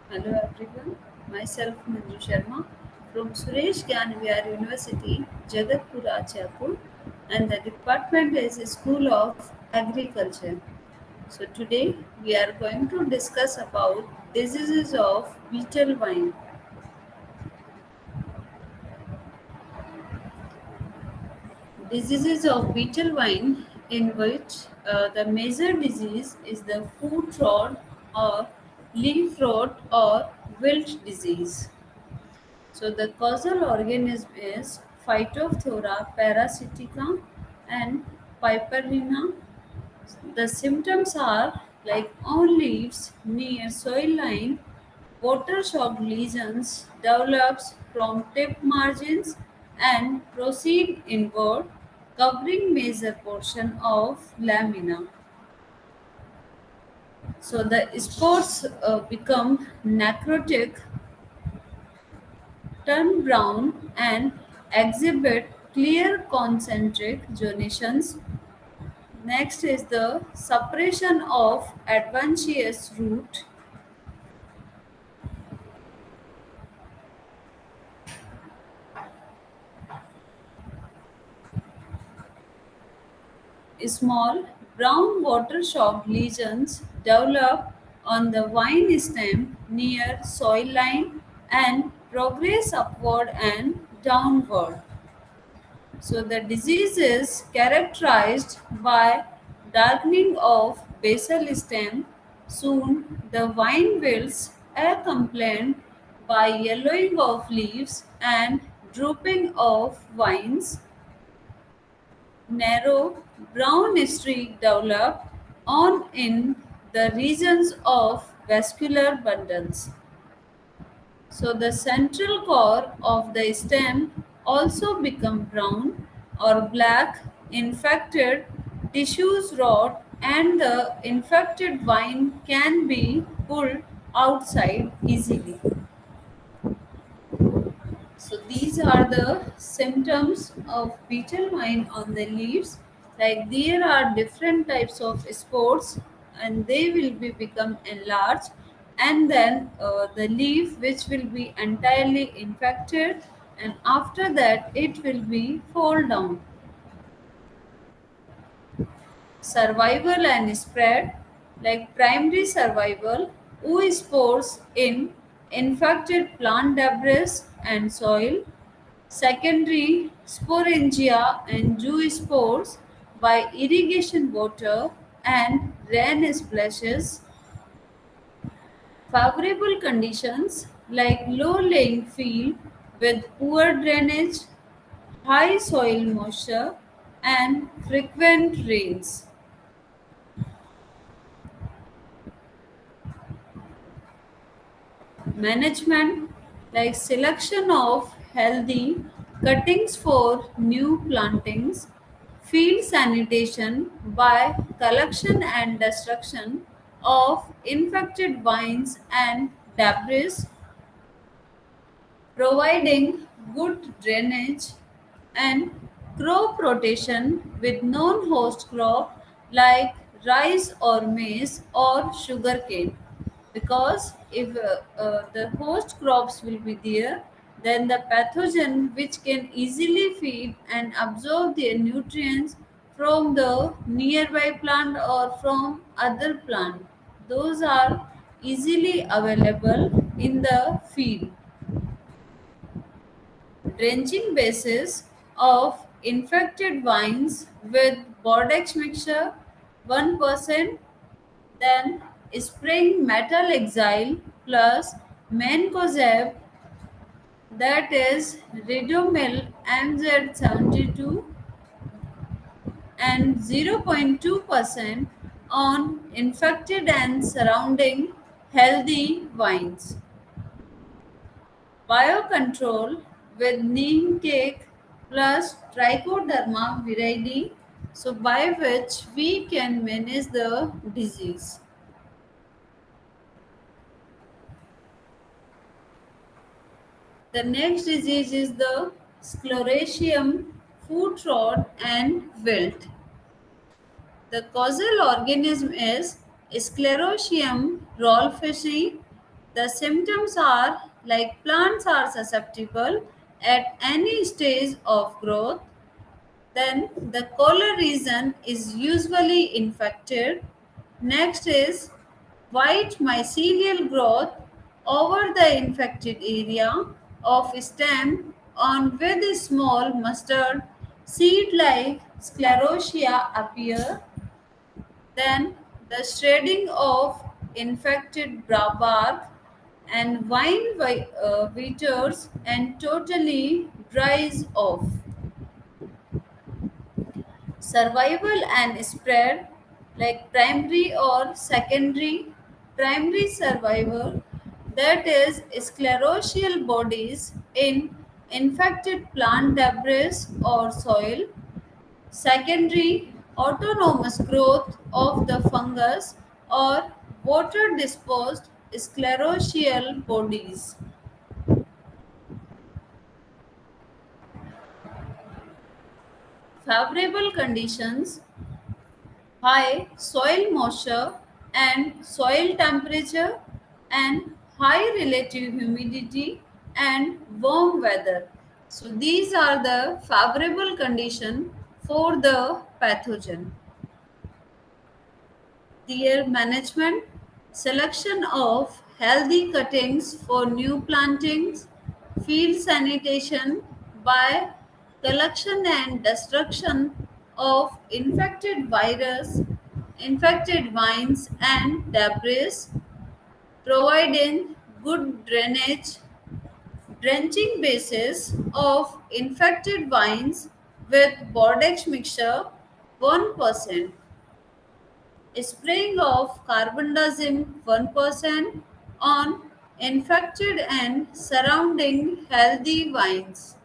Hello everyone, myself Manju Sharma from Suresh Gyan Vihar University, Jagatpura, Jaipur, and the department is School of Agriculture. So today we are going to discuss about diseases of beetle vine. Diseases of beetle vine, in which the major disease is the foot rot or leaf rot or wilt disease. So the causal organism is Phytophthora parasitica and Piperina. The symptoms are like on leaves near soil line, water soaked lesions develops from tip margins and proceed inward, covering major portion of lamina. So the spores become necrotic, turn brown, and exhibit clear concentric zonations. Next is the suppression of adventitious root. Small brown water-soaked lesions develop on the vine stem near soil line and progress upward and downward. So the disease is characterized by darkening of basal stem. Soon the vine wilts, accompanied by yellowing of leaves and drooping of vines. Narrow brown streak develop on in the regions of vascular bundles. So the central core of the stem also become brown or black. Infected tissues rot and the infected vine can be pulled outside easily. So these are the symptoms of beetle vine on the leaves. Like there are different types of spores and they will be become enlarged, and then the leaf which will be entirely infected, and after that it will be fall down. Survival and spread, like primary survival, oospores in infected plant debris and soil. Secondary sporangia and zoospores by irrigation water and rain splashes. Favorable conditions like low laying field with poor drainage, high soil moisture, and frequent rains. Management, like selection of healthy cuttings for new plantings, field sanitation by collection and destruction of infected vines and debris, providing good drainage, and crop rotation with non-host crop like rice or maize or sugarcane. Because if the host crops will be there, then the pathogen which can easily feed and absorb their nutrients from the nearby plant or from other plant, those are easily available in the field. Drenching basis of infected vines with Bordeaux mixture 1%, then spraying metal exile plus mancozeb, that is Ridomil MZ72, and 0.2% on infected and surrounding healthy vines. Biocontrol with neem cake plus Trichoderma viride, so by which we can manage the disease. The next disease is the sclerotium, foot rot, and wilt. The causal organism is Sclerotium rolfischi. The symptoms are like plants are susceptible at any stage of growth. Then the collar region is usually infected. Next is white mycelial growth over the infected area of stem on where the small mustard seed-like sclerotia appear. Then the shredding of infected bark and withers and totally dries off. Survival and spread like primary survival, that is sclerotial bodies in infected plant debris or soil. Secondary autonomous growth of the fungus or water disposed sclerotial bodies. Favorable conditions: high soil moisture and soil temperature, and high relative humidity and warm weather. So these are the favorable condition for the pathogen. Their management: selection of healthy cuttings for new plantings, field sanitation by collection and destruction of infected vines and debris, providing good drainage, drenching bases of infected vines with Bordeaux mixture 1%, spraying of carbendazim 1% on infected and surrounding healthy vines.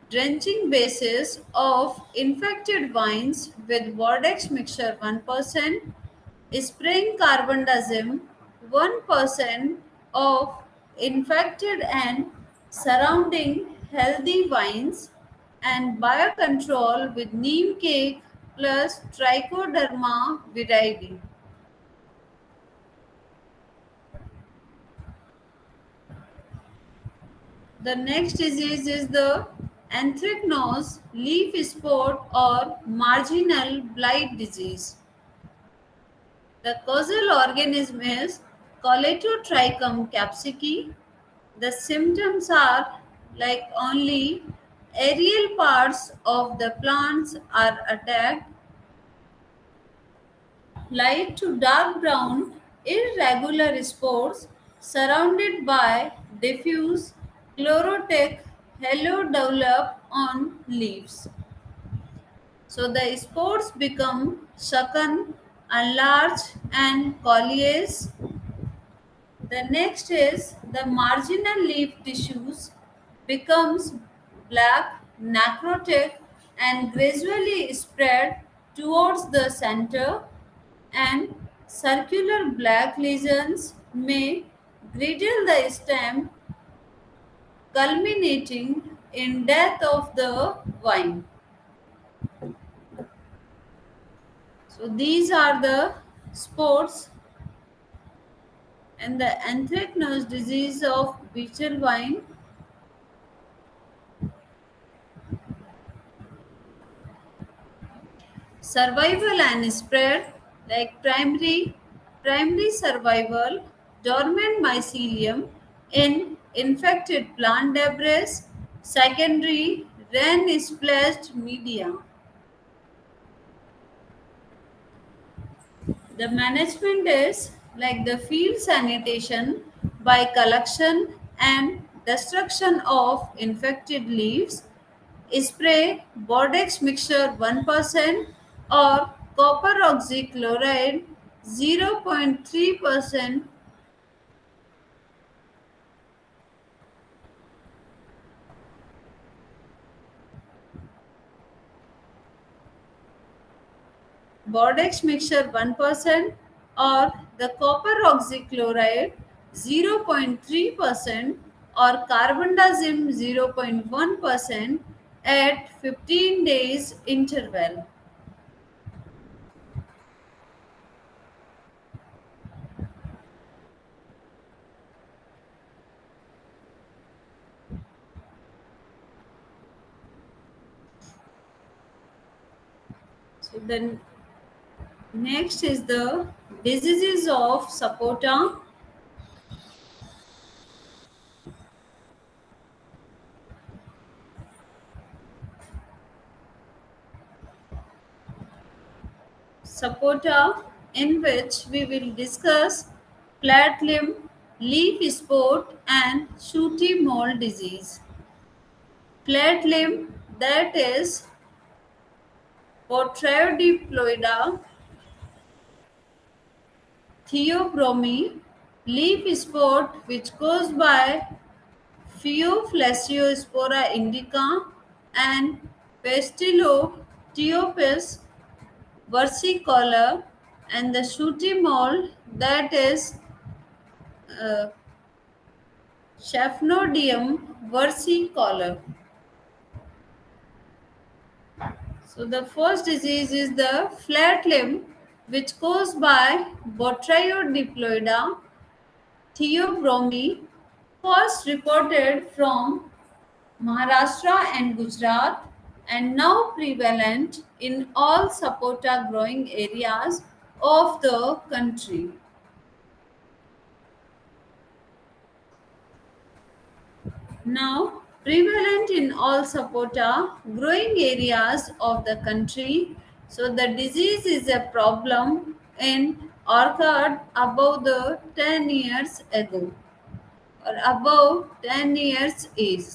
Drenching basis of infected vines with Bordeaux mixture 1%, spraying carbendazim 1% of infected and surrounding healthy vines, and biocontrol with neem cake plus trichoderma viride. The next disease is the anthracnose leaf spot or marginal blight disease. The causal organism is Coletotrichum capsicum. The symptoms are like only aerial parts of the plants are attacked, light to dark brown, irregular spores surrounded by diffuse chlorotic halo develop on leaves. So the spores become sunken, enlarged, and coliase. The next is the marginal leaf tissues becomes black, necrotic, and gradually spread towards the center, and circular black lesions may girdle the stem, culminating in death of the vine. So these are the spots and the anthracnose disease of beetle vine. Survival and spread like primary survival, dormant mycelium in infected plant debris. Secondary, rain splashed media. The management is like the field sanitation by collection and destruction of infected leaves, spray Bordeaux mixture 1% or copper oxychloride 0.3%. Bordeaux mixture 1% or the copper oxychloride 0.3% or carbendazim 0.1% at 15 days interval. So then next is the diseases of Sapota. Sapota, in which we will discuss flat limb, leaf spot, and shooty mole disease. Flat limb, that is Botryodiploida theobromine, leaf spot, which goes by Phaeophyllospora indica, and Pestiloteopus versicolor, and the shooty mole, that is uh, Chaphnodium versicolor. So the first disease is the flat limb, which goes by Botryodiploida theobromine, first reported from Maharashtra and Gujarat, and now prevalent in all sapota growing areas of the country. Now prevalent in all sapota growing areas of the country. So the disease is a problem in occurred above the 10 years ago or above 10 years age.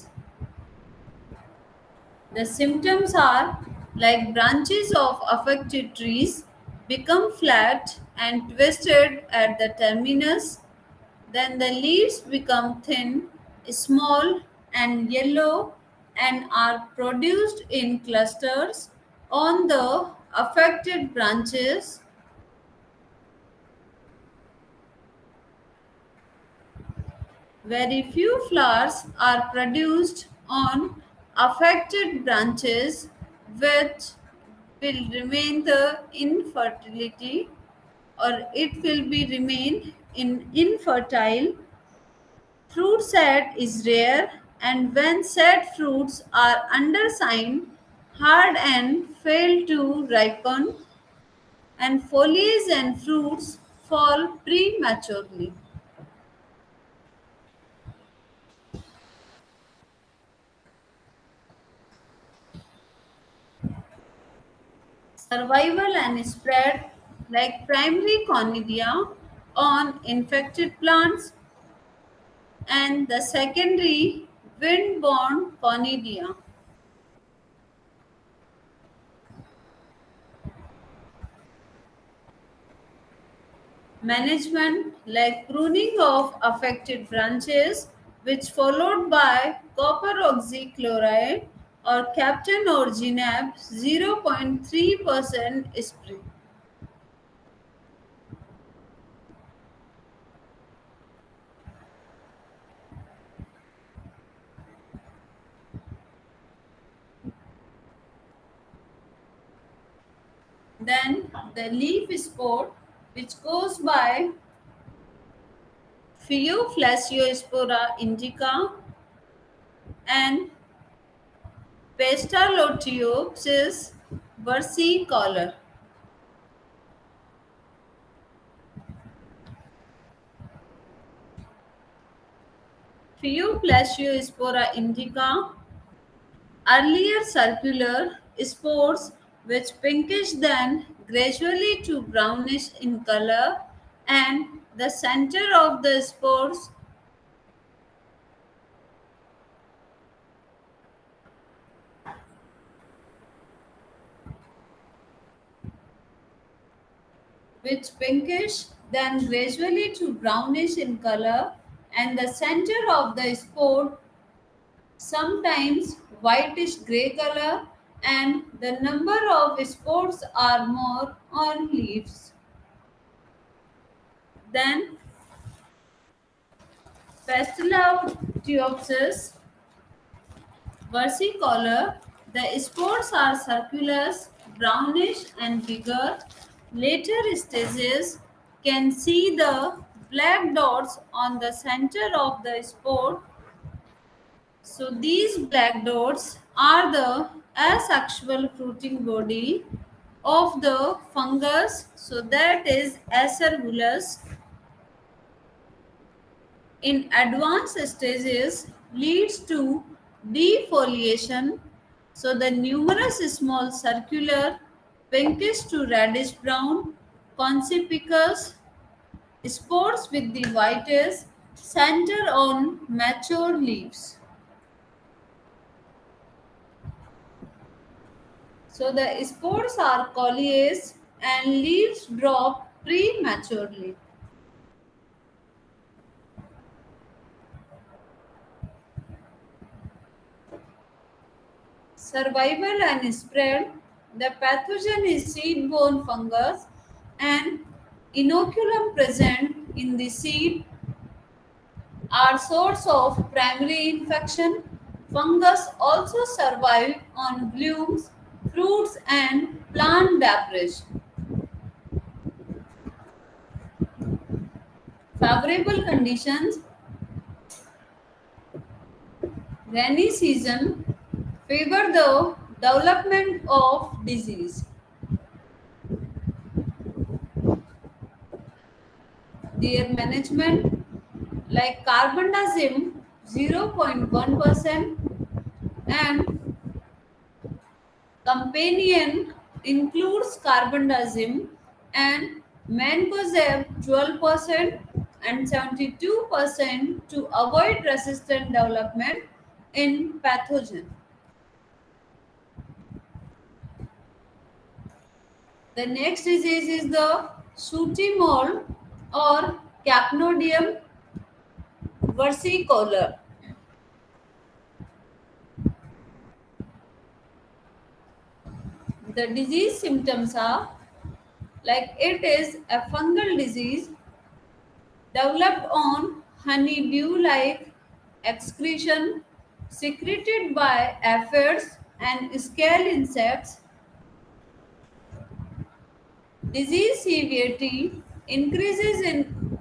The symptoms are like branches of affected trees become flat and twisted at the terminus, then the leaves become thin, small, and yellow and are produced in clusters on the affected branches. Very few flowers are produced on affected branches, which will remain the infertility or it will be remain in infertile. Fruit set is rare, and when set fruits are undersigned, hard and fail to ripen, and foliage and fruits fall prematurely. Survival and spread like primary conidia on infected plants and the secondary wind-borne conidia. Management like pruning of affected branches, which followed by copper oxychloride or Captain Orginab 0.3% spray. Then the leaf spot, which goes by Phaeophyllospora indica and Pestaloteopsis versicolor. Phaeophyllospora indica, earlier circular spores which pinkish then gradually to brownish in color, and the center of the spores which pinkish then gradually to brownish in color, and the center of the spore sometimes whitish gray color, and the number of spores are more on leaves. Then Pestaloteopsis versicolor, the spores are circular, brownish and bigger. Later stages can see the black dots on the center of the spore. So these black dots are the asexual fruiting body. of the fungus, so that is Acerulus, in advanced stages leads to defoliation. So the numerous small circular pinkish to reddish brown conspicuous spores with the whitest center on mature leaves. So the spores are coriace and leaves drop prematurely. Survival and spread. The pathogen is seed-borne fungus and inoculum present in the seed are source of primary infection. Fungus also survive on blooms, fruits and plant debris. Favorable conditions: rainy season favor the development of disease. Their management, like carbendazim 0.1% and companion includes carbendazim and mancozeb 12% and 72% to avoid resistant development in pathogen. The next disease is the sooty mole or Capnodium versicolor. The disease symptoms are like it is a fungal disease developed on honeydew-like excretion secreted by aphids and scale insects. Disease severity increases in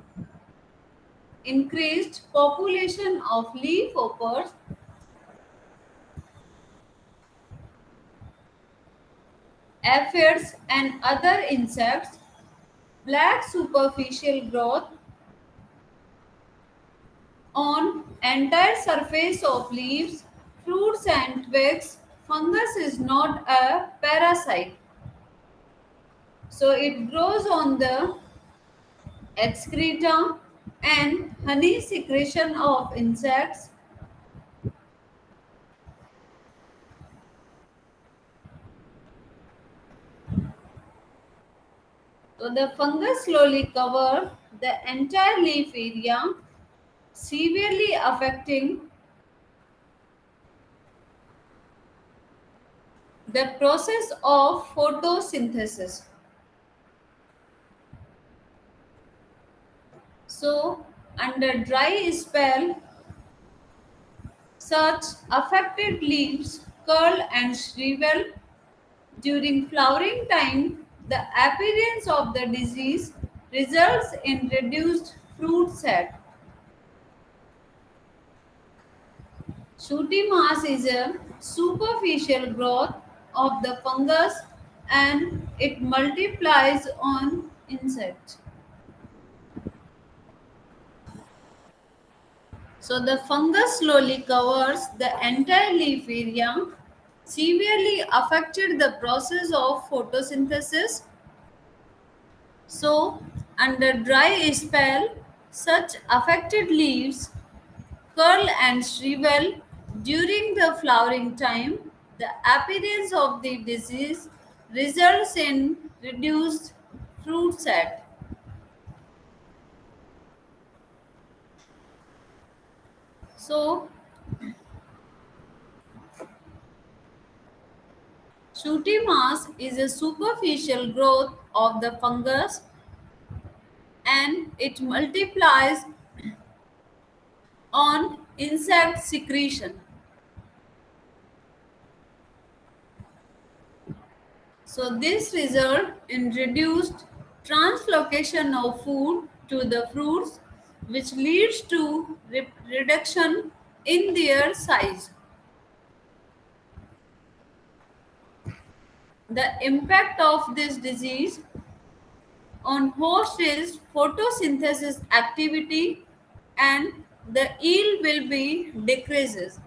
increased population of leafhoppers, aphids, and other insects. Black superficial growth on entire surface of leaves, fruits and twigs. Fungus is not a parasite, so it grows on the excreta and honey secretion of insects. So the fungus slowly cover the entire leaf area, severely affecting the process of photosynthesis. So under dry spell, such affected leaves curl and shrivel. During flowering time, the appearance of the disease results in reduced fruit set. Shooty mass is a superficial growth of the fungus and it multiplies on insects. So the fungus slowly covers the entire leaf area, severely affected the process of photosynthesis. So under dry spell, such affected leaves curl and shrivel during the flowering time. The appearance of the disease results in reduced fruit set. So, shooty mass is a superficial growth of the fungus and it multiplies on insect secretion. So this result in reduced translocation of food to the fruits, which leads to reduction in their size. The impact of this disease on host is photosynthesis activity and the yield will be decreases.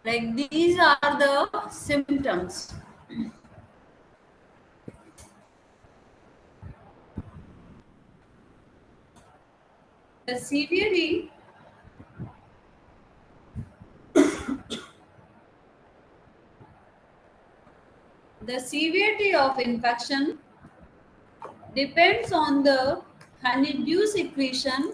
Like these are the symptoms. The severity the severity of infection depends on the honeydew secretion.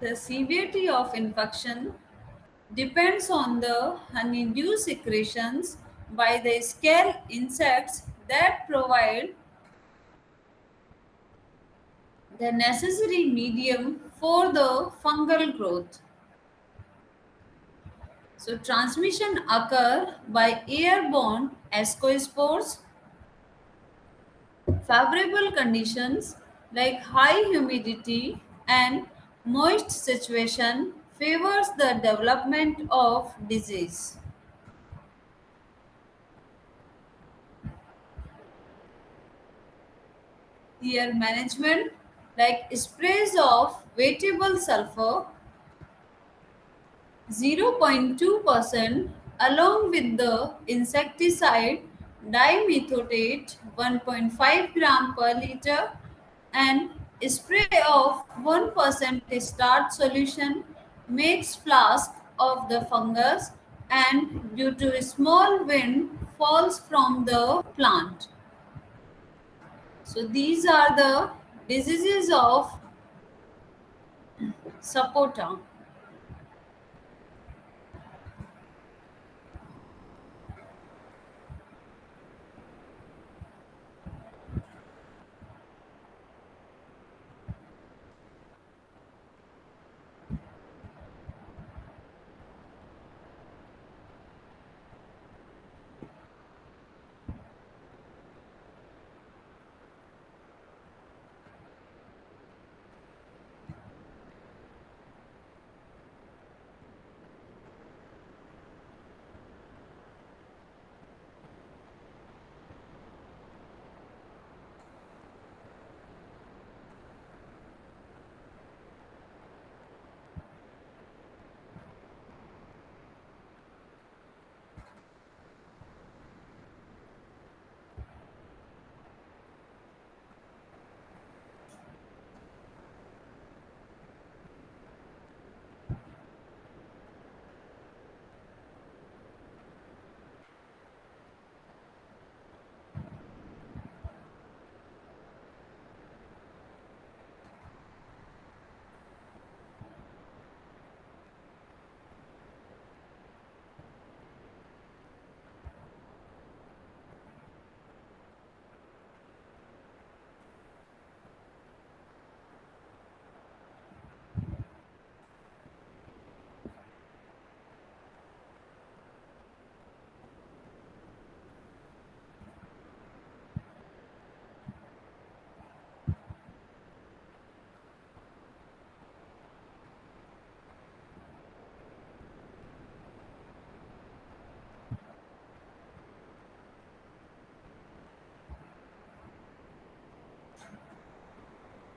The severity of infection depends on the honeydew secretions by the scale insects that provide the necessary medium for the fungal growth. So transmission occur by airborne ascospores. Favorable conditions like high humidity and moist situation favors the development of disease. Here management like sprays of wettable sulfur 0.2% along with the insecticide dimethoate 1.5 gram per liter and spray of 1% start solution makes flask of the fungus and due to a small wind falls from the plant. So these are the diseases of sapota.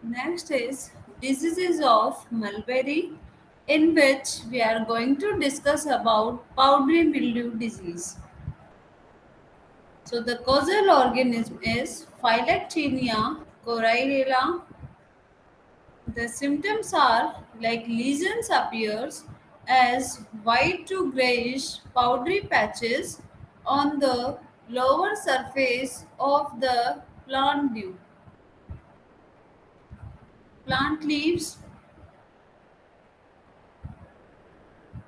Next is diseases of mulberry, in which we are going to discuss about powdery mildew disease. So the causal organism is Phylacteria coryella. The symptoms are like lesions appears as white to grayish powdery patches on the lower surface of the plant leaves.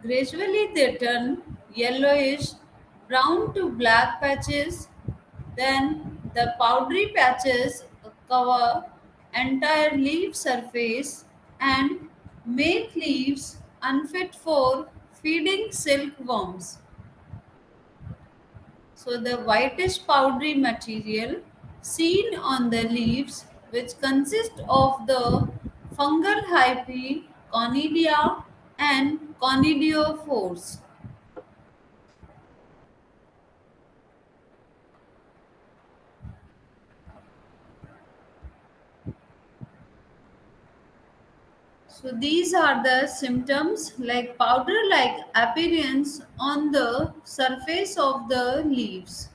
Gradually they turn yellowish brown to black patches. Then the powdery patches cover entire leaf surface and make leaves unfit for feeding silkworms. So the whitish powdery material seen on the leaves, which consist of the fungal hyphae, conidia and conidiophores. So these are the symptoms like powder-like appearance on the surface of the leaves.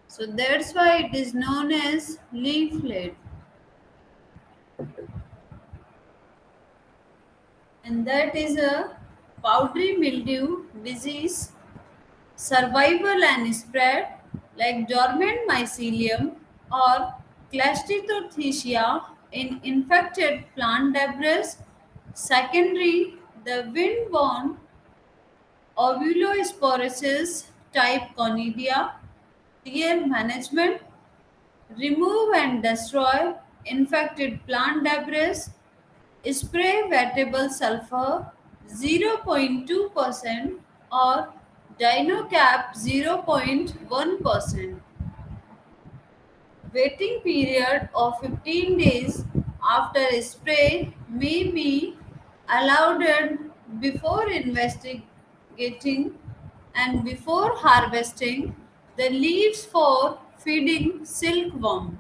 So that's why it is known as leaflet. And that is a powdery mildew disease, survival and spread like dormant mycelium or Cleistochrystia in infected plant debris. Secondary, the wind-borne ovulosporosis type conidia, care management, remove and destroy infected plant debris, spray wettable sulfur 0.2% or Dinocap 0.1%. Waiting period of 15 days after spray may be allowed before investigating and before harvesting the leaves for feeding silkworm.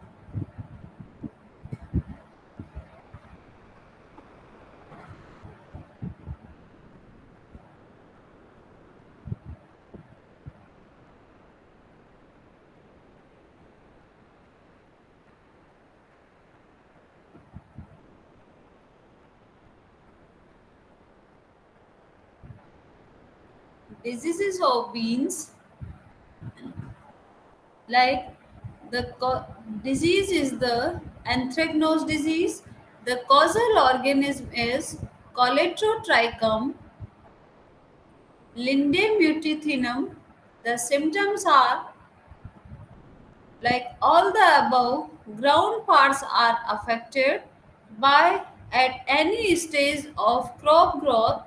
Diseases of beans like disease is the anthracnose disease. The causal organism is Coletrotrichum lindemutithinum. The symptoms are like all the above, ground parts are affected by at any stage of crop growth.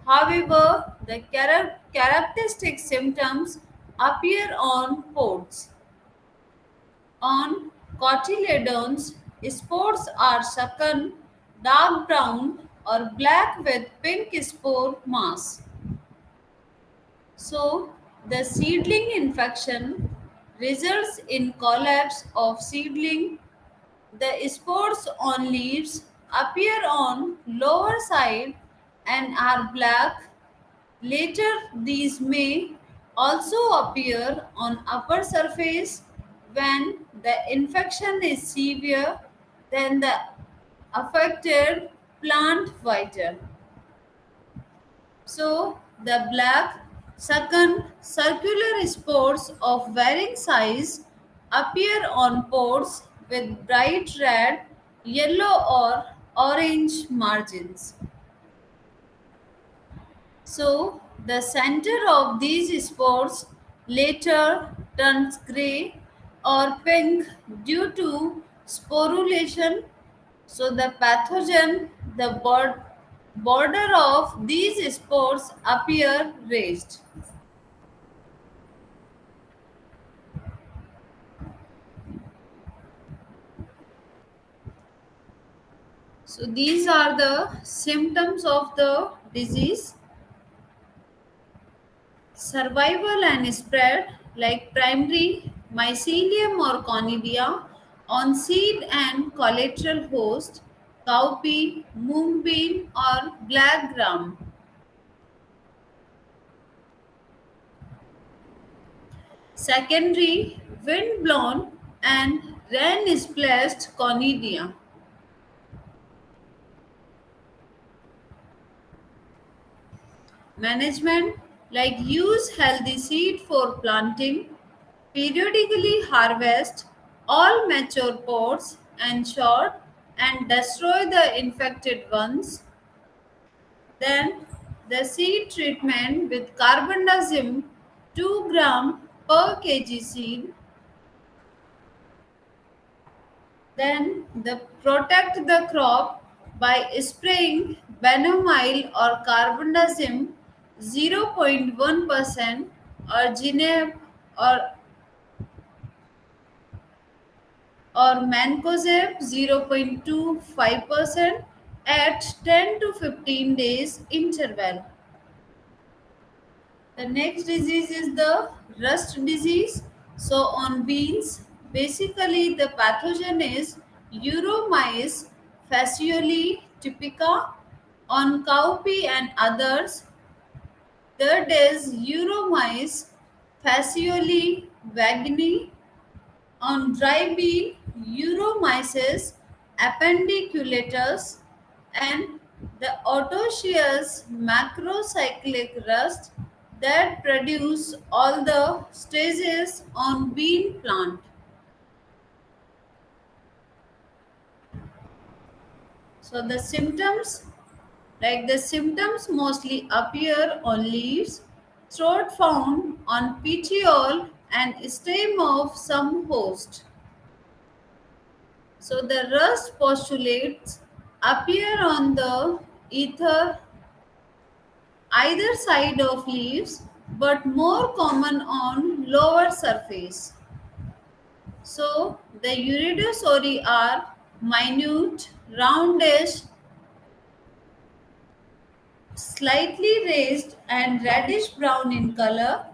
However, the characteristic symptoms appear on pods. On cotyledons, spores are sunken, dark brown or black with pink spore mass. So, the seedling infection results in collapse of seedling. The spores on leaves appear on lower side and are black. Later, these may also appear on upper surface when the infection is severe. Then the affected plant whiter. So, the black, sunken, circular spores of varying size appear on pods with bright red, yellow, or orange margins. So, the center of these spores later turns gray or pink due to sporulation. So, the pathogen, the border of these spores appear raised. So, these are the symptoms of the disease. Survival and spread like primary mycelium or conidia on seed and collateral host. cowpea, moonbeam, or black gram. Secondary, wind-blown and rain-splashed conidia. Management, like use healthy seed for planting, periodically harvest all mature pods and short and destroy the infected ones. Then the seed treatment with carbendazim 2 gram per kg seed. Then the protect the crop by spraying benomyl or carbendazim 0.1% or ginep or mancozeb 0.25% at 10 to 15 days interval. The next disease is the rust disease. So on beans, basically the pathogen is Euromyces fascioli typica. On cowpea and others, third is Euromyces fascioli vagini. On dry bean, Euromyces appendiculatus and the autoceous macrocyclic rust that produce all the stages on bean plant. So the symptoms mostly appear on leaves, throat found on petiole and stem of some host. So the rust postulates appear on the ether either side of leaves but more common on lower surface. So the iridosauri are minute, roundish, slightly raised and reddish brown in color.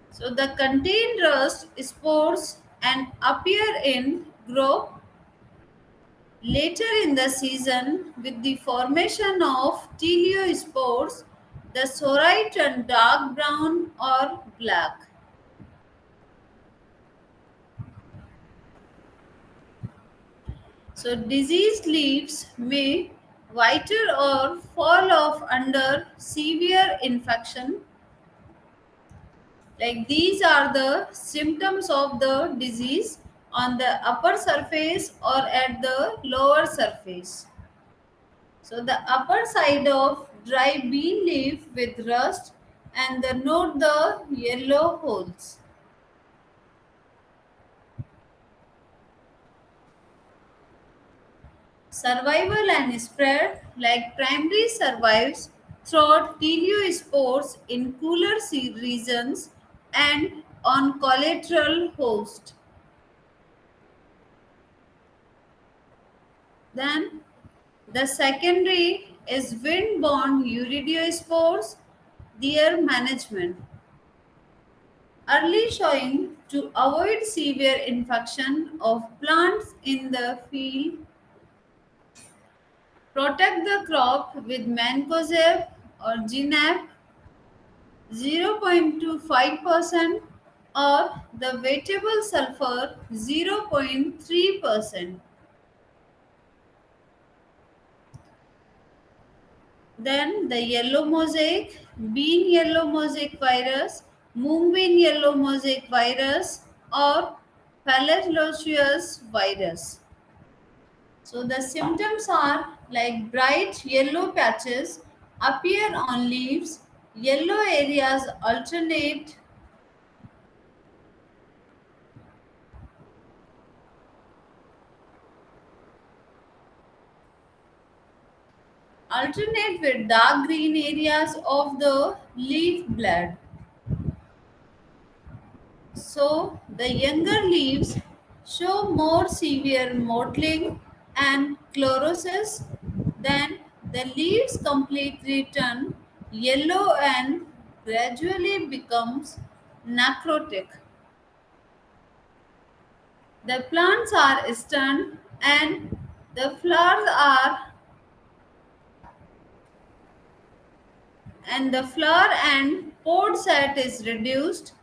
So the contain rust spores and appear in grow later in the season, with the formation of teleospores, the sori turn dark brown or black. So diseased leaves may wither or fall off under severe infection. Like these are the symptoms of the disease on the upper surface or at the lower surface. So the upper side of dry bean leaf with rust and the note the yellow holes. Survival and spread, like primary survives throughout teleospores in cooler regions and on collateral host. Then the secondary is wind-borne iridospores, their management. Early showing to avoid severe infection of plants in the field. Protect the crop with mancozeb or ginap 0.25% or the wettable sulfur 0.3%. Then the yellow mosaic, bean yellow mosaic virus, moonbeam yellow mosaic virus, or Phalloceus virus. So the symptoms are like bright yellow patches appear on leaves, yellow areas alternate with dark green areas of the leaf blade. So the younger leaves show more severe mottling and chlorosis. Then the leaves completely turn yellow and gradually becomes necrotic. The plants are stunned and the flowers are and the flower and pod set is reduced.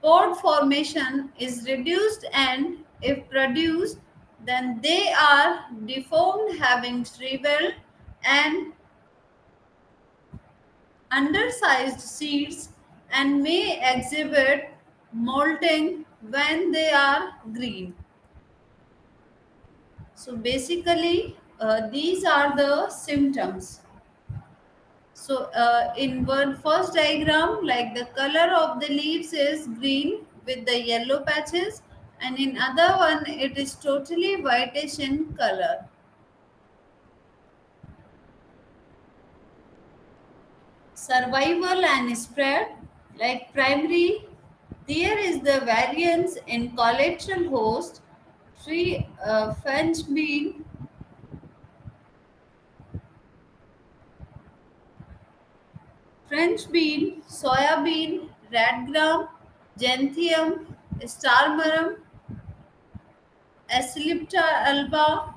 Pod formation is reduced, and if produced, then they are deformed, having shriveled and undersized seeds, and may exhibit molting when they are green. So basically, these are the symptoms. So in one first diagram, like the color of the leaves is green with the yellow patches, and in other one it is totally whitish in color. Survival and spread, like primary, there is the variance in collateral host, tree French bean, soya bean, red gram, gentium, star marum, Aesopta alba,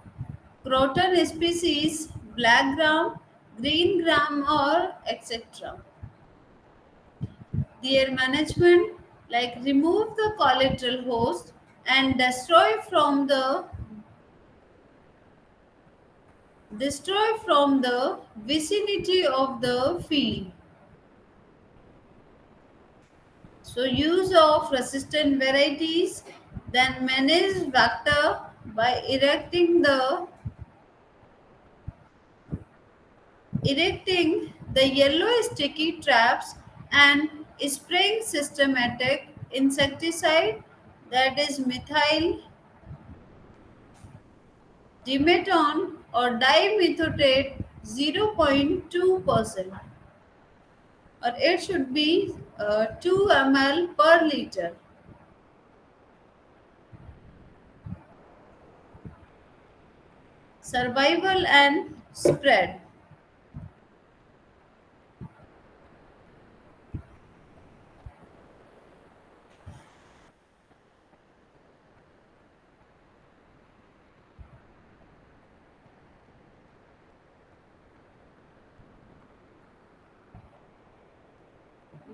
croton species, black gram, green gram, or etc. Their management, like remove the collateral host and destroy from the vicinity of the field. So use of resistant varieties, then manage vector by erecting the yellow sticky traps and spraying systematic insecticide, that is methyl dimeton or dimethotrate 0.2%, or it should be 2 ml per liter. Survival and spread.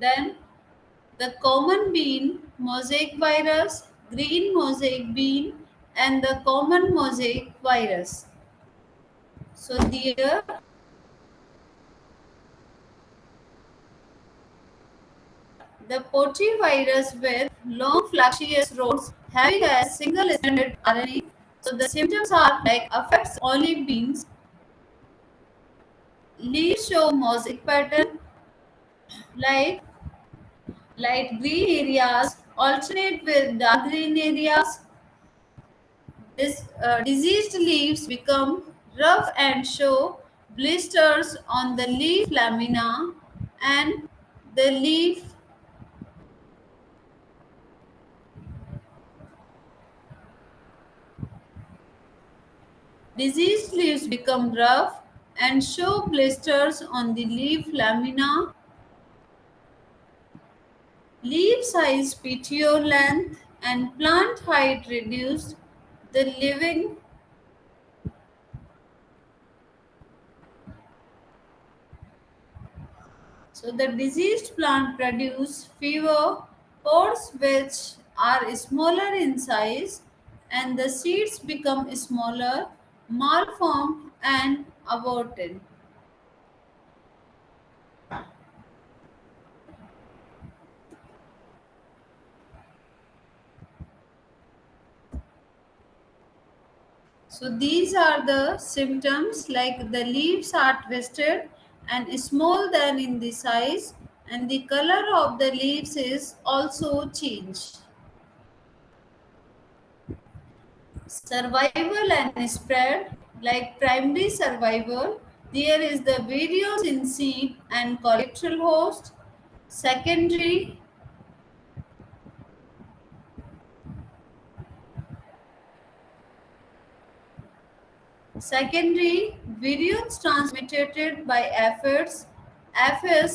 Then the common bean, mosaic virus, green mosaic bean, and the common mosaic virus. So there, the potyvirus with long flacious rods having a single stranded RNA. So the symptoms are like affects olive beans, leaves show mosaic pattern, like light green areas alternate with dark green areas. This diseased leaves become rough and show blisters on the leaf lamina, and the leaf diseased leaves become rough and show blisters on the leaf lamina, leaf size, petiole length, and plant height reduced. The living So the diseased plant produce fewer pods which are smaller in size, and the seeds become smaller, malformed, and aborted. So these are the symptoms, like the leaves are twisted and small than in the size, and the color of the leaves is also changed. Survival and spread, like primary survival, there is the variance in seed and collateral host. Secondary, variance transmitted by Aphids,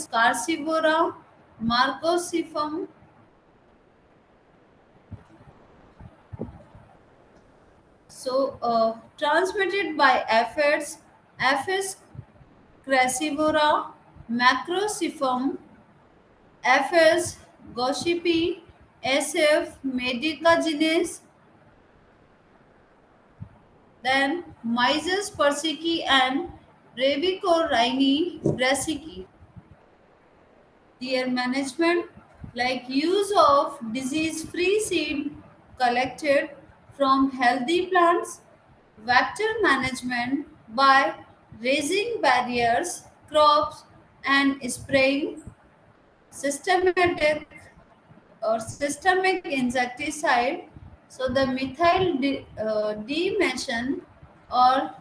Carcivora, Marcosifum. So transmitted by Aphids Crassivora, Macrosiphum, Aphes, Gossypii, SF, Medicagenes, then Myzus persicki and Ravicorrini brassici. Their management, like use of disease-free seed collected from healthy plants, vector management by raising barriers, crops, and spraying systematic or systemic insecticide. So the methyl dimension or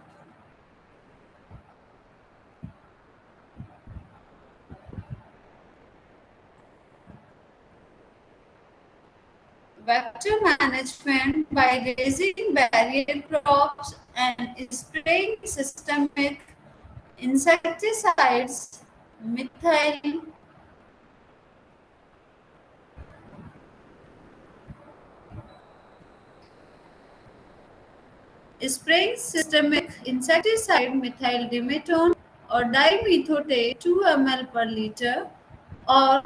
vector management by raising barrier crops and spraying systemic insecticides, methyl spraying systemic insecticide methyl or dimethoate 2 ml per liter or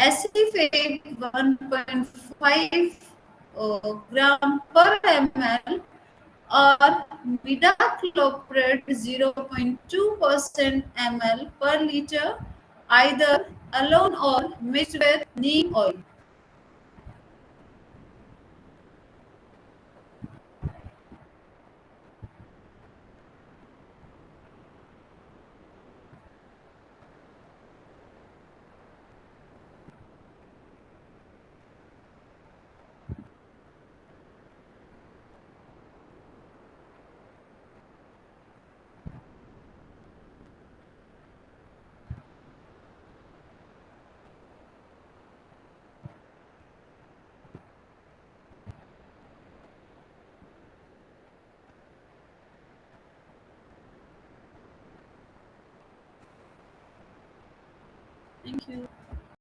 acephate 1.5 gram per ml or midacloprid 0.2% ml per liter either alone or mixed with neem oil. Thank you.